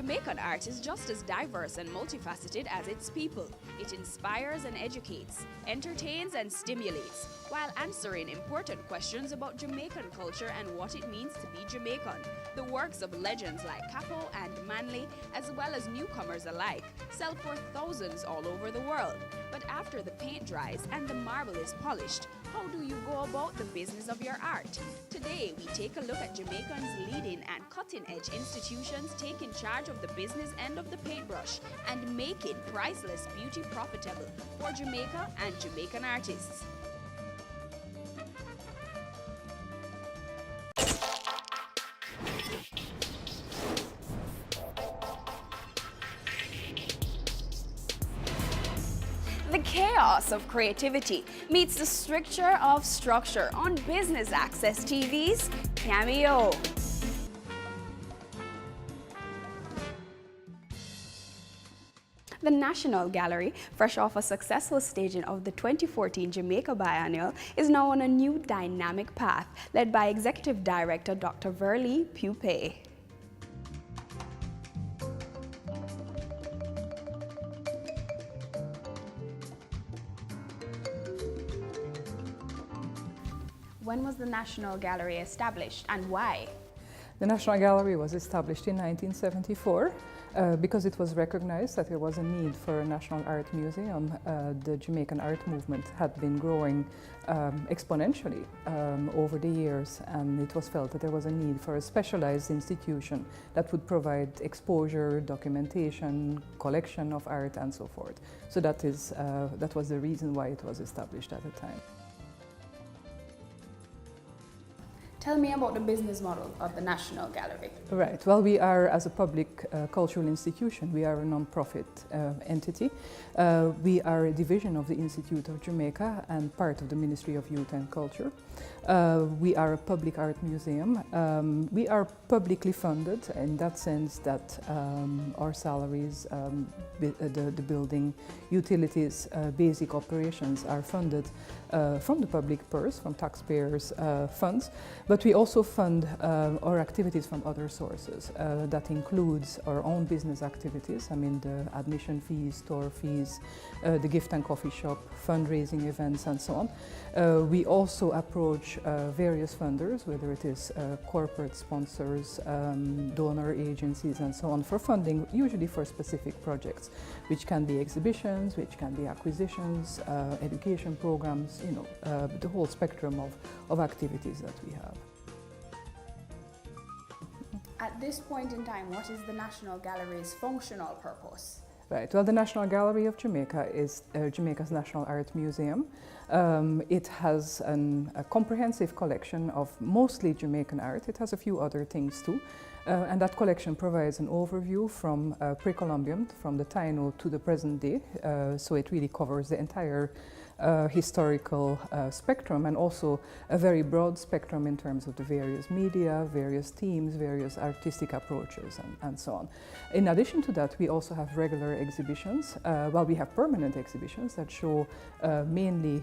Jamaican art is just as diverse and multifaceted as its people. It inspires and educates, entertains and stimulates, while answering important questions about Jamaican culture and what it means to be Jamaican. The works of legends like Capo and Manley, as well as newcomers alike, sell for thousands all over the world. But after the paint dries and the marble is polished, how do you go about the business of your art? Today, we take a look at Jamaican's leading and cutting-edge institutions taking charge of the business end of the paintbrush and making priceless beauty profitable for Jamaica and Jamaican artists. The chaos of creativity meets the stricture of structure on Business Access TV's Cameo. The National Gallery, fresh off a successful staging of the 2014 Jamaica Biennial, is now on a new dynamic path, led by Executive Director Dr. Verlee Pupe. When was the National Gallery established and why? The National Gallery was established in 1974 because it was recognized that there was a need for a national art museum. The Jamaican art movement had been growing exponentially over the years, and it was felt that there was a need for a specialized institution that would provide exposure, documentation, collection of art, and so forth. So that was the reason why it was established at the time. Tell me about the business model of the National Gallery. Right. Well, we are, as a public cultural institution, we are a non-profit entity. We are a division of the Institute of Jamaica and part of the Ministry of Youth and Culture. We are a public art museum. We are publicly funded in that sense that our salaries, the building, utilities, basic operations are funded from the public purse, from taxpayers' funds. But we also fund our activities from other sources. That includes our own business activities, I mean the admission fees, store fees, the gift and coffee shop, fundraising events and so on. We also approach various funders, whether it is corporate sponsors, donor agencies and so on, for funding, usually for specific projects, which can be exhibitions, which can be acquisitions, education programs, you know, the whole spectrum of activities that we have. At this point in time, what is the National Gallery's functional purpose? Right. Well, the National Gallery of Jamaica is Jamaica's National Art Museum. It has a comprehensive collection of mostly Jamaican art. It has a few other things too. And that collection provides an overview from pre-Columbian, from the Taino to the present day. So it really covers the entire historical spectrum, and also a very broad spectrum in terms of the various media, various themes, various artistic approaches, and so on. In addition to that, we also have regular exhibitions. We have permanent exhibitions that show mainly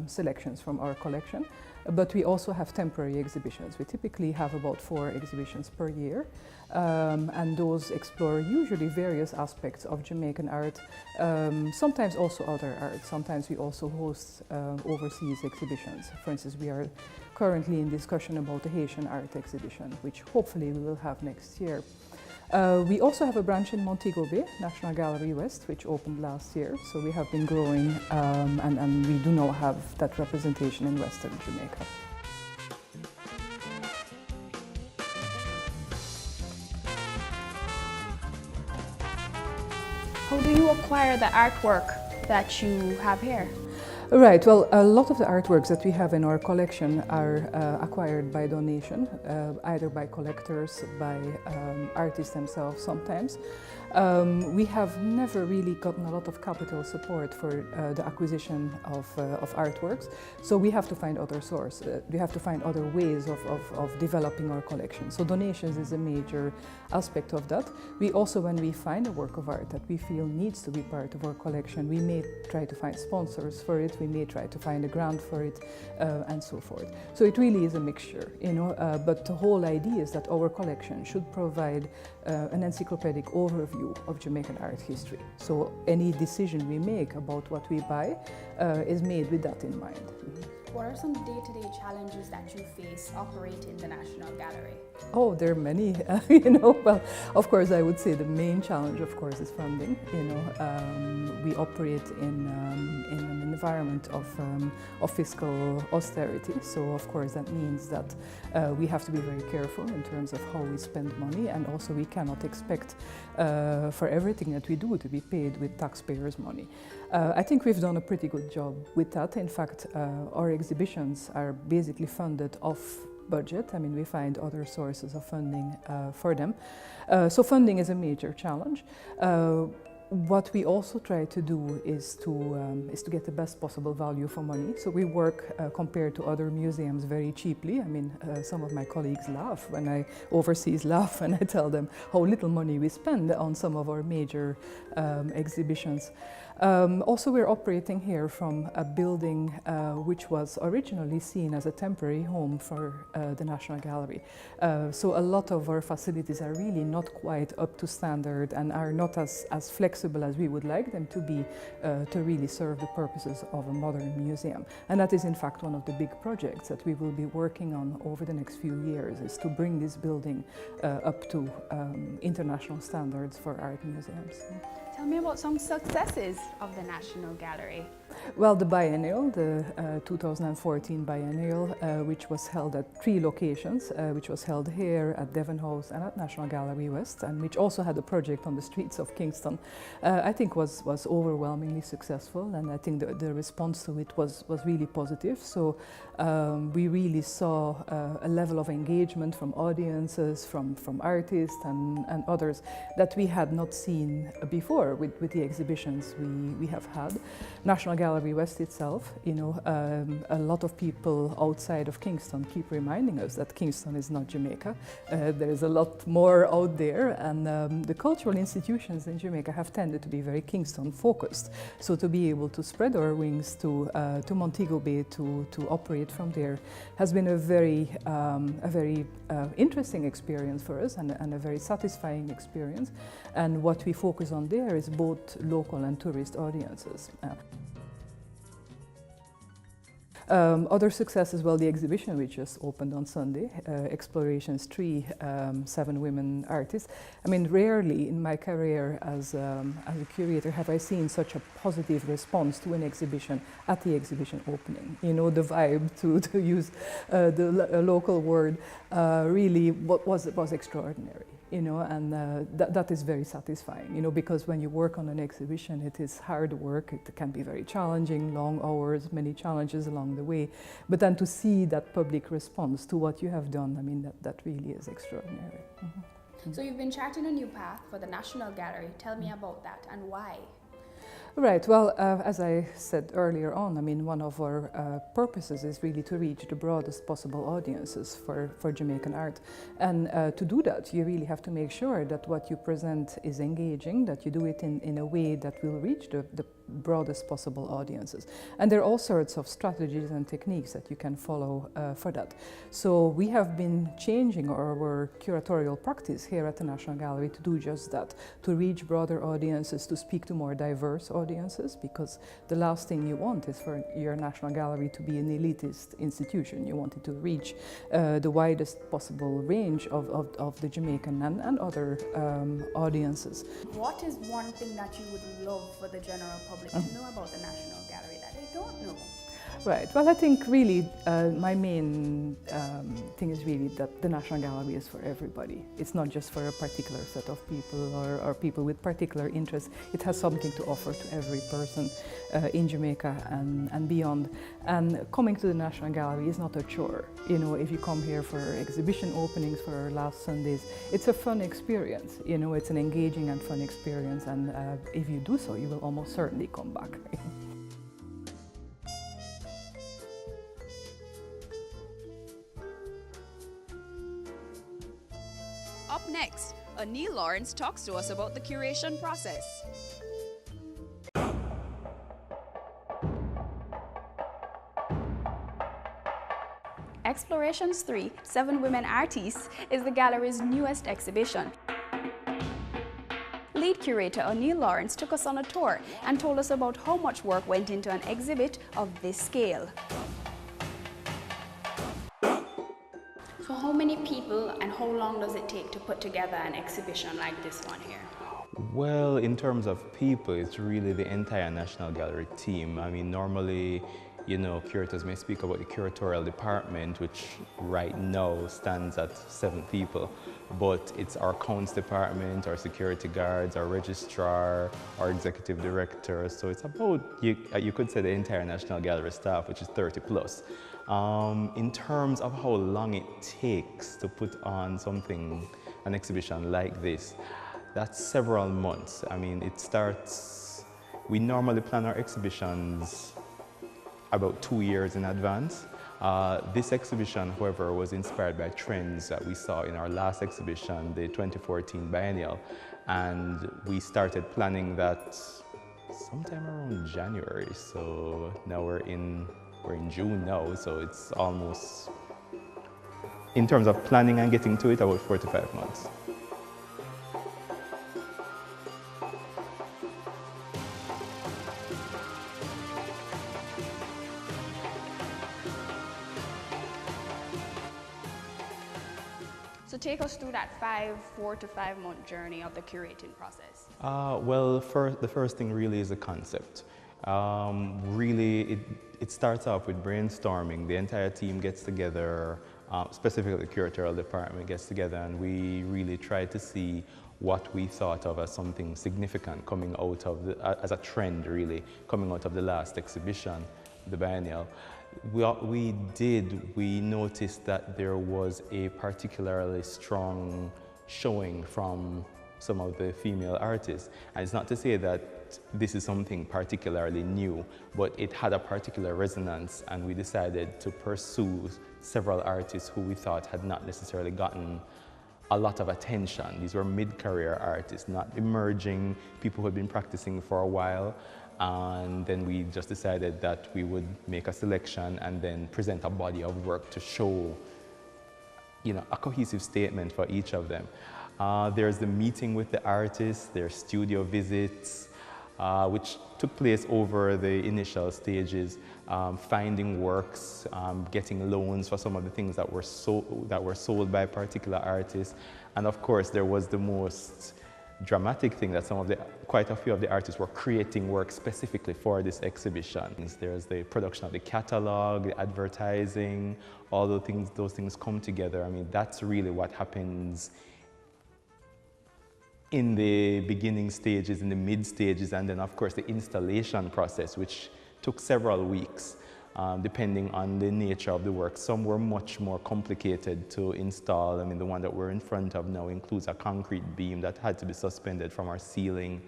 selections from our collection, but we also have temporary exhibitions. We typically have about 4 exhibitions per year, and those explore usually various aspects of Jamaican art, sometimes also other art. Sometimes we also host overseas exhibitions. For instance, we are currently in discussion about the Haitian art exhibition, which hopefully we will have next year. We also have a branch in Montego Bay, National Gallery West, which opened last year. So we have been growing, and we do now have that representation in Western Jamaica. How do you acquire the artwork that you have here? Right, well, a lot of the artworks that we have in our collection are acquired by donation, either by collectors, by artists themselves sometimes. We have never really gotten a lot of capital support for the acquisition of artworks, so we have to find other sources. We have to find other ways of developing our collection. So donations is a major aspect of that. We also, when we find a work of art that we feel needs to be part of our collection, we may try to find sponsors for it, we may try to find a grant for it, and so forth. So it really is a mixture, you know, but the whole idea is that our collection should provide an encyclopedic overview of Jamaican art history. So any decision we make about what we buy is made with that in mind. What are some day-to-day challenges that you face operating the National Gallery? Oh, there are many, you know. Well, of course, I would say the main challenge, of course, is funding. You know, we operate in an environment of fiscal austerity. So, of course, that means that we have to be very careful in terms of how we spend money, and also we cannot expect for everything that we do to be paid with taxpayers' money. I think we've done a pretty good job with that. In fact, our exhibitions are basically funded off budget. I mean, we find other sources of funding for them. So funding is a major challenge. What we also try to do is to get the best possible value for money. So we work compared to other museums very cheaply. I mean, some of my colleagues laugh overseas laugh when I tell them how little money we spend on some of our major exhibitions. Also, we're operating here from a building which was originally seen as a temporary home for the National Gallery. So a lot of our facilities are really not quite up to standard and are not as flexible as we would like them to be to really serve the purposes of a modern museum. And that is in fact one of the big projects that we will be working on over the next few years, is to bring this building up to international standards for art museums. Tell me about some successes of the National Gallery. Well, the biennial, the 2014 biennial, which was held at 3 locations, which was held here at Devon House and at National Gallery West, and which also had a project on the streets of Kingston, I think was overwhelmingly successful, and I think the response to it was really positive. So we really saw a level of engagement from audiences, from artists and others that we had not seen before with the exhibitions we have had. National Gallery West itself, you know, a lot of people outside of Kingston keep reminding us that Kingston is not Jamaica. There is a lot more out there, and the cultural institutions in Jamaica have tended to be very Kingston focused. So to be able to spread our wings to Montego Bay, to operate from there, has been a very interesting experience for us, and a very satisfying experience. And what we focus on there is both local and tourist audiences. Other successes, well, the exhibition which just opened on Sunday, Explorations 3, 7 women artists. I mean, rarely in my career as a curator have I seen such a positive response to an exhibition at the exhibition opening. You know, the vibe, to use the local word, really was extraordinary. You know, and that is very satisfying, you know, because when you work on an exhibition, it is hard work, it can be very challenging, long hours, many challenges along the way, but then to see that public response to what you have done, I mean, that really is extraordinary. Mm-hmm. So you've been charting a new path for the National Gallery. Tell me about that and why. Right, well, as I said earlier on, I mean, one of our purposes is really to reach the broadest possible audiences for Jamaican art. And to do that, you really have to make sure that what you present is engaging, that you do it in a way that will reach the broadest possible audiences. And there are all sorts of strategies and techniques that you can follow for that. So we have been changing our curatorial practice here at the National Gallery to do just that, to reach broader audiences, to speak to more diverse audiences, because the last thing you want is for your National Gallery to be an elitist institution. You want it to reach the widest possible range of the Jamaican and other audiences. What is one thing that you would love for the general public to know about the National Gallery that they don't know? Right. Well, I think really my main thing is really that the National Gallery is for everybody. It's not just for a particular set of people or people with particular interests. It has something to offer to every person in Jamaica and beyond. And coming to the National Gallery is not a chore. You know, if you come here for exhibition openings for our last Sundays, it's a fun experience. You know, it's an engaging and fun experience. And if you do so, you will almost certainly come back. Up next, O'Neill Lawrence talks to us about the curation process. Explorations 3, 7 Women Artists, is the gallery's newest exhibition. Lead curator O'Neill Lawrence took us on a tour and told us about how much work went into an exhibit of this scale. So how many people and how long does it take to put together an exhibition like this one here? Well, in terms of people, it's really the entire National Gallery team. I mean, normally, you know, curators may speak about the curatorial department, which right now stands at 7 people, but it's our accounts department, our security guards, our registrar, our executive director. So it's about, you could say, the entire National Gallery staff, which is 30 plus. In terms of how long it takes to put on an exhibition like this, that's several months. I mean, we normally plan our exhibitions about 2 years in advance. This exhibition, however, was inspired by trends that we saw in our last exhibition, the 2014 biennial, and we started planning that sometime around January. So now we're in June now, so it's almost, in terms of planning and getting to it, about 4 to 5 months. So take us through that 4 to 5 month journey of the curating process. Well, the first thing really is a concept. Really, it starts off with brainstorming. The entire team gets together, specifically the curatorial department gets together, and we really try to see what we thought of as something significant coming out of as a trend, really, coming out of the last exhibition, the biennial. We noticed that there was a particularly strong showing from some of the female artists. And it's not to say that this is something particularly new, but it had a particular resonance, and we decided to pursue several artists who we thought had not necessarily gotten a lot of attention. These were mid-career artists, not emerging, people who had been practicing for a while. And then we just decided that we would make a selection and then present a body of work to show, you know, a cohesive statement for each of them. There's the meeting with the artists, their studio visits, which took place over the initial stages, finding works, getting loans for some of the things that were sold by particular artists. And of course, there was the most dramatic thing that quite a few of the artists were creating work specifically for this exhibition. There's the production of the catalog, the advertising, all those things come together. I mean, that's really what happens in the beginning stages, in the mid stages, and then of course the installation process, which took several weeks, depending on the nature of the work. Some were much more complicated to install. I mean, the one that we're in front of now includes a concrete beam that had to be suspended from our ceiling.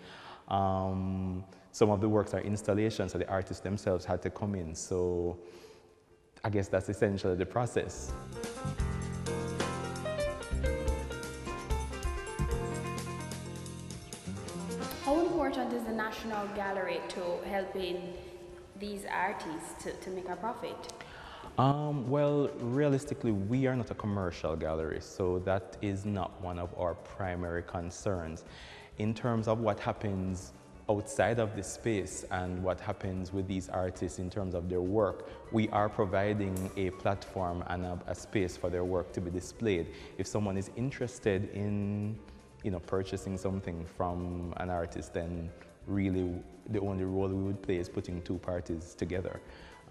Some of the works are installations, so the artists themselves had to come in. So I guess that's essentially the process. How important is the National Gallery to helping these artists to make a profit? Well, realistically, we are not a commercial gallery, so that is not one of our primary concerns. In terms of what happens outside of the space and what happens with these artists in terms of their work, we are providing a platform and a space for their work to be displayed. If someone is interested in, you know, purchasing something from an artist, then really the only role we would play is putting two parties together.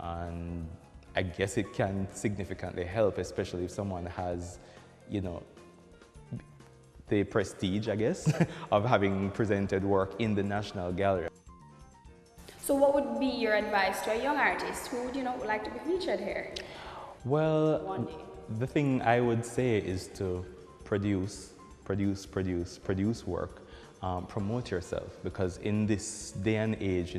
And I guess it can significantly help, especially if someone has, you know, the prestige, I guess, of having presented work in the National Gallery. So what would be your advice to a young artist who would, like to be featured here? Well, One day. the thing I would say is to produce work, promote yourself, because in this day and age,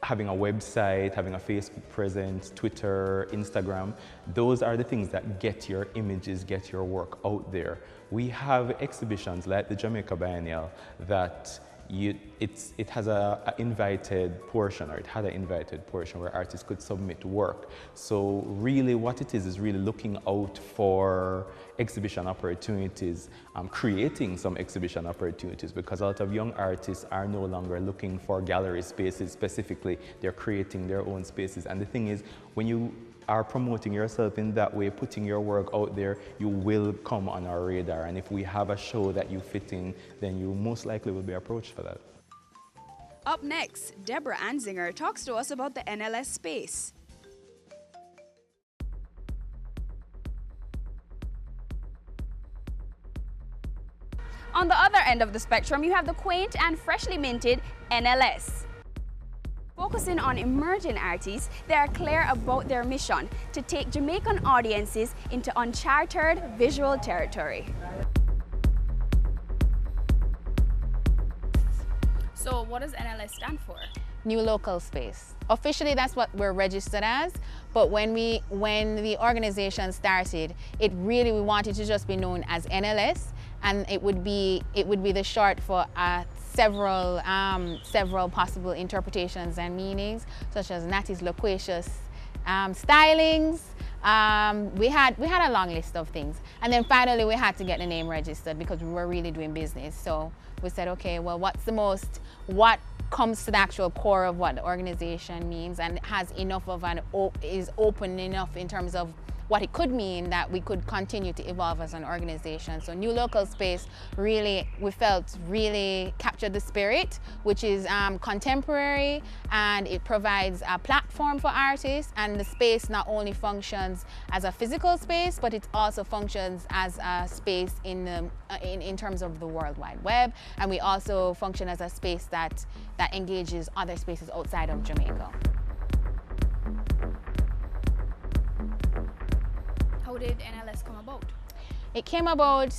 having a website, having a Facebook presence, Twitter, Instagram, those are the things that get your images, get your work out there. We have exhibitions like the Jamaica Biennial that it has an invited portion, or it had an invited portion where artists could submit work. So really what it is really looking out for exhibition opportunities, creating some exhibition opportunities, because a lot of young artists are no longer looking for gallery spaces specifically, they're creating their own spaces. And the thing is, when you are promoting yourself in that way, putting your work out there, you will come on our radar. And if we have a show that you fit in, then you most likely will be approached for that. Up next, Deborah Anzinger talks to us about the NLS space. On the other end of the spectrum, you have the quaint and freshly minted NLS. Focusing on emerging artists, they are clear about their mission to take Jamaican audiences into uncharted visual territory. So what does NLS stand for? New local space. Officially, that's what we're registered as, but when the organization started, we wanted to just be known as NLS, and it would be the short for several possible interpretations and meanings, such as Natty's loquacious stylings. We had a long list of things, and then finally we had to get the name registered because we were really doing business. So we said, okay, well, what comes to the actual core of what the organization means, and has enough of is open enough in terms of what it could mean that we could continue to evolve as an organization. So New Local Space we felt really captured the spirit, which is contemporary, and it provides a platform for artists, and the space not only functions as a physical space, but it also functions as a space in terms of the World Wide Web, and we also function as a space that engages other spaces outside of Jamaica. How did NLS come about? It came about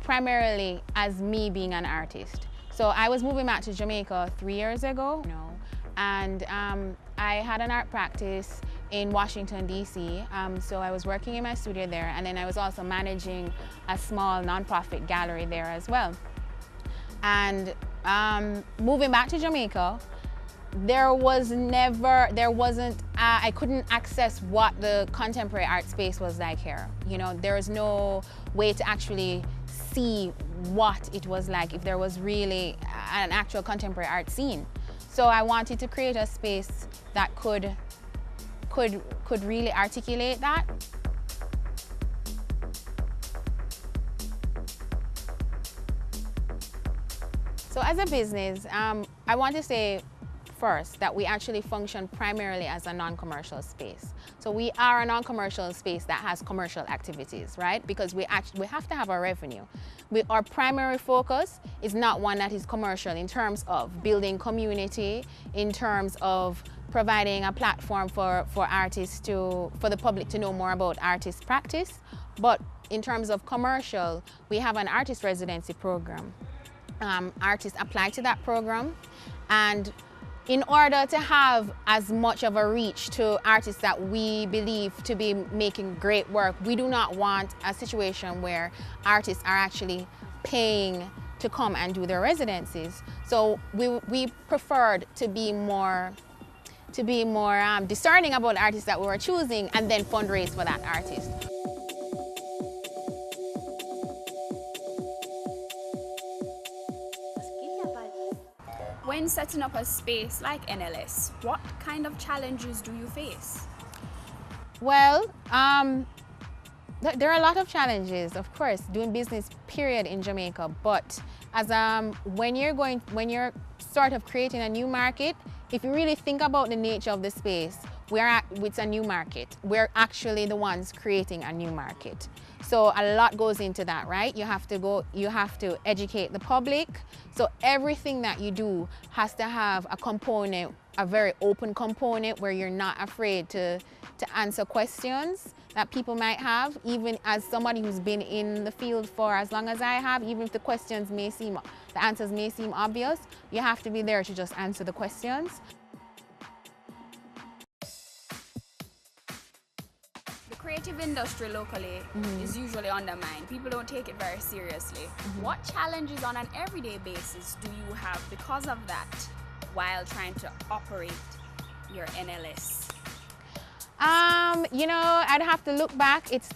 primarily as me being an artist. So I was moving back to Jamaica 3 years ago, and I had an art practice in Washington, D.C. So I was working in my studio there, and then I was also managing a small nonprofit gallery there as well. And moving back to Jamaica, I couldn't access what the contemporary art space was like here. There was no way to actually see what it was like, if there was really an actual contemporary art scene. So I wanted to create a space that could really articulate that. So as a business, I want to say first that we actually function primarily as a non-commercial space. So we are a non-commercial space that has commercial activities, right? Because we have to have a revenue. Our primary focus is not one that is commercial in terms of building community, in terms of providing a platform for artists for the public to know more about artist practice. But in terms of commercial, we have an artist residency program. Artists apply to that program, and in order to have as much of a reach to artists that we believe to be making great work, we do not want a situation where artists are actually paying to come and do their residencies. So we preferred to be more discerning about artists that we were choosing, and then fundraise for that artist. When setting up a space like NLS, what kind of challenges do you face? Well, there are a lot of challenges, of course, doing business period in Jamaica. But as when you're sort of creating a new market, if you really think about the nature of the space, it's a new market. We're actually the ones creating a new market. So a lot goes into that, right? You have to educate the public. So everything that you do has to have a component, a very open component where you're not afraid to answer questions that people might have. Even as somebody who's been in the field for as long as I have, even if the answers may seem obvious, you have to be there to just answer the questions. The creative industry locally is usually undermined. People don't take it very seriously. What challenges on an everyday basis do you have because of that while trying to operate your NLS? You know, I'd have to look back. It's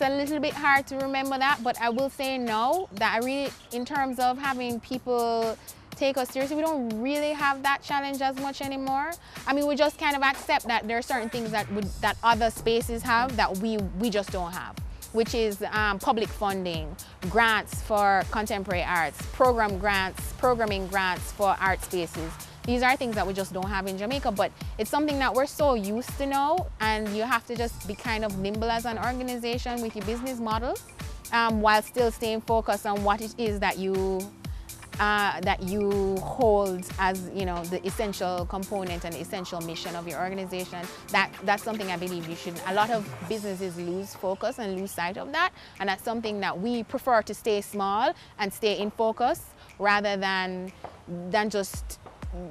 a little bit hard to remember that, but I will say no, that I really, in terms of having people take us seriously, we don't really have that challenge as much anymore. I mean, we just kind of accept that there are certain things that other spaces have that we just don't have, which is public funding, grants for contemporary arts, programming grants for art spaces. These are things that we just don't have in Jamaica, but it's something that we're so used to now, and you have to just be kind of nimble as an organization with your business model, while still staying focused on what it is that you hold as, you know, the essential component and essential mission of your organization. That's something I believe a lot of businesses lose focus and lose sight of that, and that's something that we prefer to stay small and stay in focus rather than just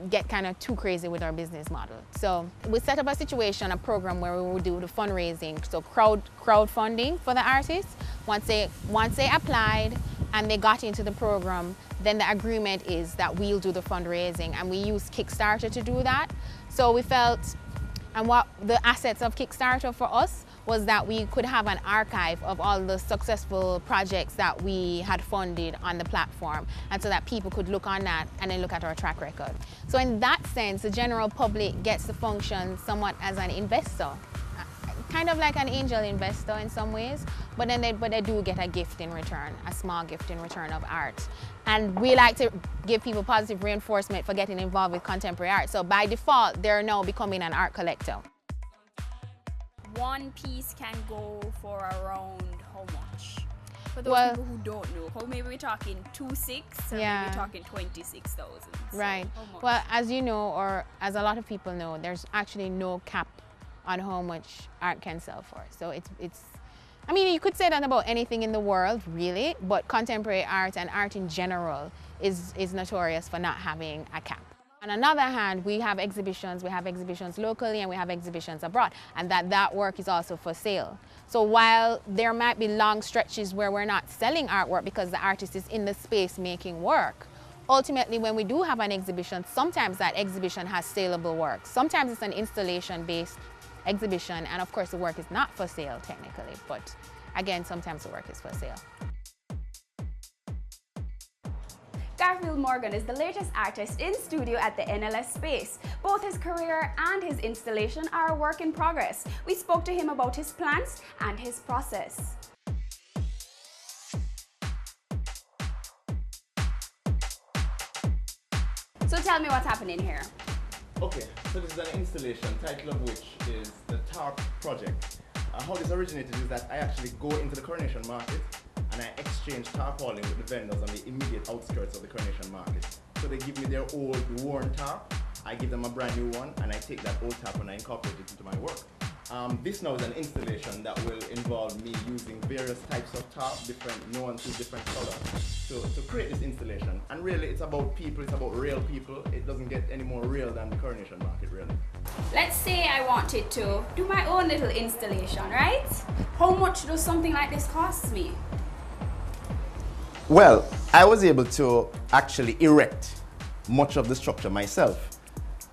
get kind of too crazy with our business model. So we set up a program where we will do the fundraising, so crowdfunding for the artists. Once they applied and they got into the program, then the agreement is that we'll do the fundraising, and we use Kickstarter to do that. So we felt, and what the assets of Kickstarter for us was that we could have an archive of all the successful projects that we had funded on the platform, and so that people could look on that and then look at our track record. So in that sense, the general public gets to function somewhat as an investor, kind of like an angel investor in some ways, but they do get a gift in return, a small gift in return of art. And we like to give people positive reinforcement for getting involved with contemporary art. So by default, they're now becoming an art collector. One piece can go for around how much? For those people who don't know, how maybe we're talking 2.6 or maybe we're talking 26,000. Right. So well, as you know, or as a lot of people know, there's actually no cap on how much art can sell for. So it's I mean, you could say that about anything in the world, really, but contemporary art and art in general is notorious for not having a cap. On another hand, we have exhibitions locally and we have exhibitions abroad, and that work is also for sale. So while there might be long stretches where we're not selling artwork because the artist is in the space making work, ultimately when we do have an exhibition, sometimes that exhibition has saleable work. Sometimes it's an installation-based exhibition, and of course the work is not for sale technically, but again, sometimes the work is for sale. Garfield Morgan is the latest artist in studio at the NLS space. Both his career and his installation are a work in progress. We spoke to him about his plans and his process. So tell me what's happening here. Okay, so this is an installation, title of which is the TARP project. How this originated is that I actually go into the Coronation Market and I exchange tarpaulin with the vendors on the immediate outskirts of the Coronation Market. So they give me their old worn tarp, I give them a brand new one, and I take that old tarp and I incorporate it into my work. This now is an installation that will involve me using various types of tarp, different nuances, different colors, to create this installation. And really, it's about people, it's about real people. It doesn't get any more real than the Coronation Market, really. Let's say I wanted to do my own little installation, right? How much does something like this cost me? Well, I was able to actually erect much of the structure myself.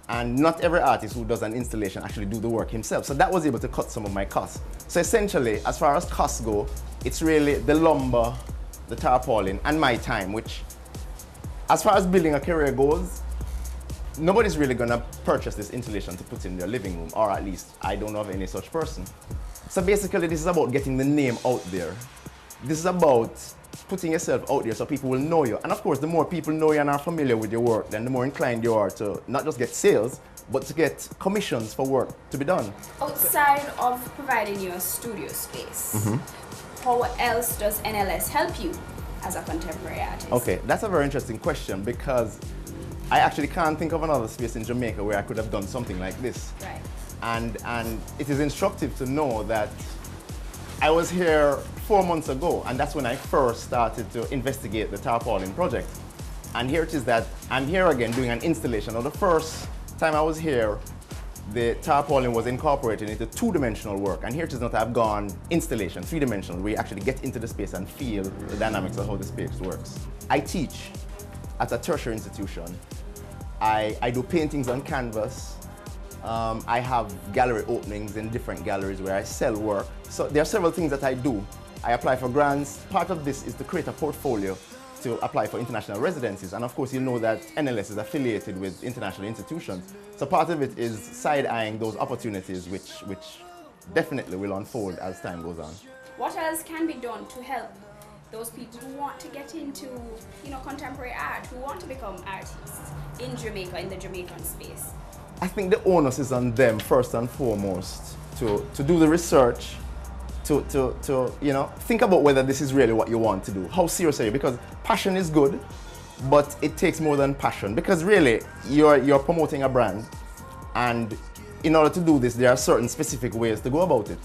And not every artist who does an installation actually do the work himself. So that was able to cut some of my costs. So essentially, as far as costs go, it's really the lumber, the tarpaulin, and my time, which, as far as building a career goes, nobody's really gonna purchase this installation to put in their living room, or at least I don't know of any such person. So basically, this is about getting the name out there. This is about putting yourself out there so people will know you. And of course, the more people know you and are familiar with your work, then the more inclined you are to not just get sales, but to get commissions for work to be done. Outside of providing you a studio space, how else does NLS help you as a contemporary artist? Okay, that's a very interesting question because I actually can't think of another space in Jamaica where I could have done something like this. Right. And it is instructive to know that I was here 4 months ago, and that's when I first started to investigate the tarpaulin project. And here it is that I'm here again doing an installation. Now, the first time I was here, the tarpaulin was incorporated into two-dimensional work, and here it is that I've gone installation, three-dimensional, where you actually get into the space and feel the dynamics of how the space works. I teach at a tertiary institution. I do paintings on canvas. I have gallery openings in different galleries where I sell work. So there are several things that I do. I apply for grants. Part of this is to create a portfolio to apply for international residencies. And of course, you know that NLS is affiliated with international institutions. So part of it is side-eyeing those opportunities which definitely will unfold as time goes on. What else can be done to help those people who want to get into, contemporary art, who want to become artists in Jamaica, in the Jamaican space? I think the onus is on them first and foremost to do the research, to think about whether this is really what you want to do. How serious are you? Because passion is good, but it takes more than passion. Because really, you're promoting a brand, and in order to do this, there are certain specific ways to go about it.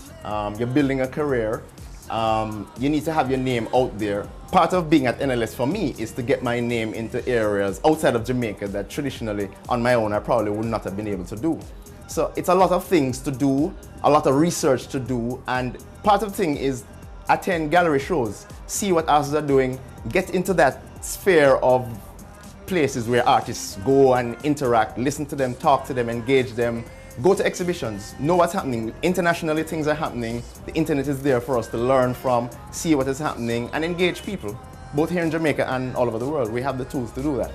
You're building a career. You need to have your name out there. Part of being at NLS for me is to get my name into areas outside of Jamaica that traditionally on my own I probably would not have been able to do. So it's a lot of things to do, a lot of research to do, and part of the thing is attend gallery shows, see what artists are doing, get into that sphere of places where artists go and interact, listen to them, talk to them, engage them. Go to exhibitions, know what's happening. Internationally, things are happening. The internet is there for us to learn from, see what is happening, and engage people, both here in Jamaica and all over the world. We have the tools to do that.